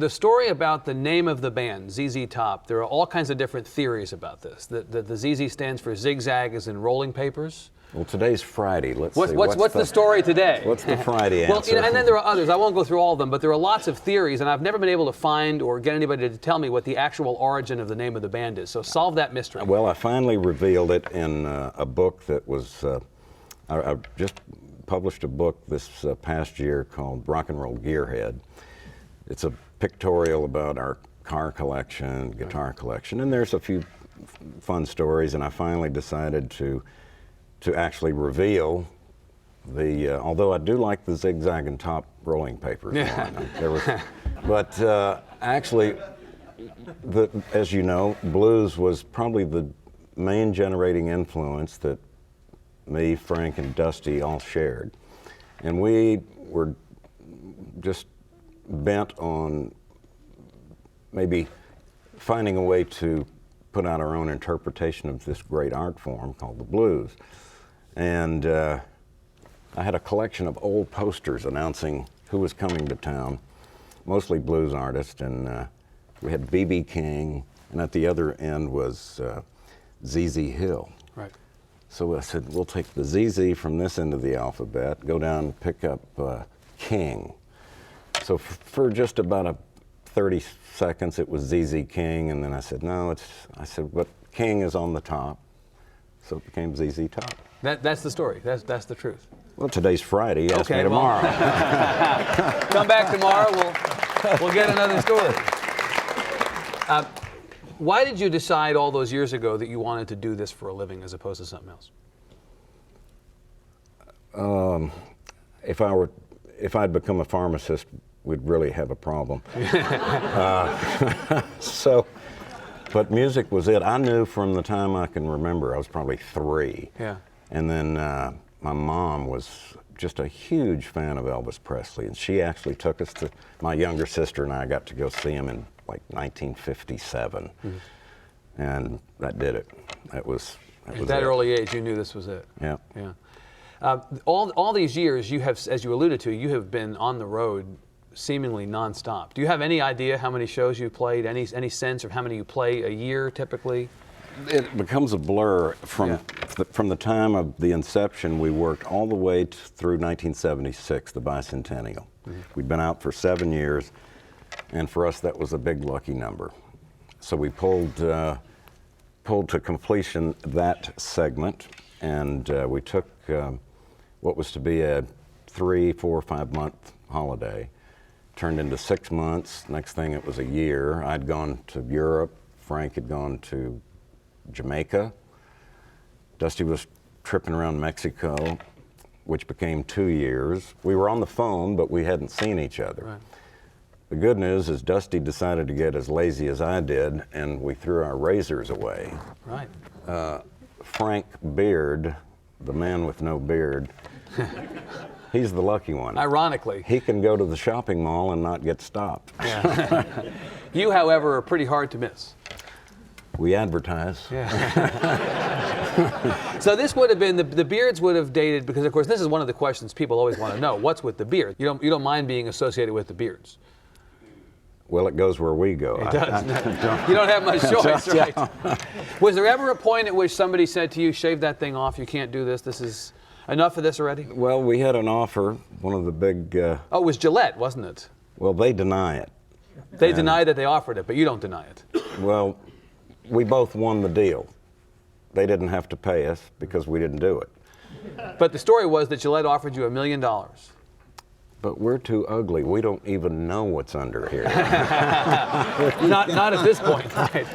The story about the name of the band, ZZ Top, there are all kinds of different theories about this. The ZZ stands for zigzag as in rolling papers. Well, today's Friday. Let's see. What's the story today? What's the Friday Well, answer? and then there are others. I won't go through all of them, but there are lots of theories, and I've never been able to find or get anybody to tell me what the actual origin of the name of the band is. So solve that mystery. Well, I finally revealed it in a book that was, I just published a book this past year called Rock and Roll Gearhead. It's a pictorial about our car collection, guitar collection, and there's a few fun stories, and I finally decided to actually reveal the, although I do like the zigzag and top rolling papers one. But actually, as you know, blues was probably the main generating influence that me, Frank, and Dusty all shared. And we were just bent on maybe finding a way to put out our own interpretation of this great art form called the blues. And I had a collection of old posters announcing who was coming to town, mostly blues artists, and we had B.B. King, and at the other end was Z.Z. Hill. Right. So I said, we'll take the ZZ from this end of the alphabet, go down and pick up King. So for just about 30 seconds, it was ZZ King, and then I said, no, I said, but King is on the top, so it became ZZ Top. That's the story. That's the truth. Well, today's Friday. Ask me tomorrow. Come back tomorrow. We'll get another story. Why did you decide all those years ago that you wanted to do this for a living as opposed to something else? If I'd become a pharmacist, we'd really have a problem. But music was it. I knew from the time I can remember. I was probably 3. Yeah. And then my mom was just a huge fan of Elvis Presley, and she actually took us to, my younger sister and I got to go see him in like 1957, and that did it. That was At that early age, you knew this was it. Yeah. Yeah. All these years, you have, as you alluded to, you have been on the road seemingly nonstop. Do you have any idea how many shows you've played? Any sense of how many you play a year typically? It becomes a blur from the time of the inception. We worked all the way through 1976, the bicentennial. We'd been out for 7 years, and for us that was a big lucky number. So we pulled to completion that segment, and we took what was to be a 3, 4, 5 month holiday, turned into 6 months. Next thing it was a year. I'd gone to Europe. Frank had gone to Jamaica. Dusty was tripping around Mexico, which became 2 years. We were on the phone, but we hadn't seen each other. Right. The good news is Dusty decided to get as lazy as I did, and we threw our razors away. Right. Frank Beard, the man with no beard, he's the lucky one. Ironically. He can go to the shopping mall and not get stopped. Yeah. You, however, are pretty hard to miss. We advertise. Yeah. So this would have been, the beards would have dated, because of course this is one of the questions people always want to know. What's with the beard? You don't mind being associated with the beards? Well, it goes where we go. It does. You don't have much choice, right? Was there ever a point at which somebody said to you, shave that thing off, you can't do this, this is enough of this already? Well, we had an offer, one of the big... Oh, it was Gillette, wasn't it? Well, they deny it. They deny that they offered it, but you don't deny it. Well, we both won the deal. They didn't have to pay us because we didn't do it. But the story was that Gillette offered you $1 million. But we're too ugly. We don't even know what's under here. Not at this point, right?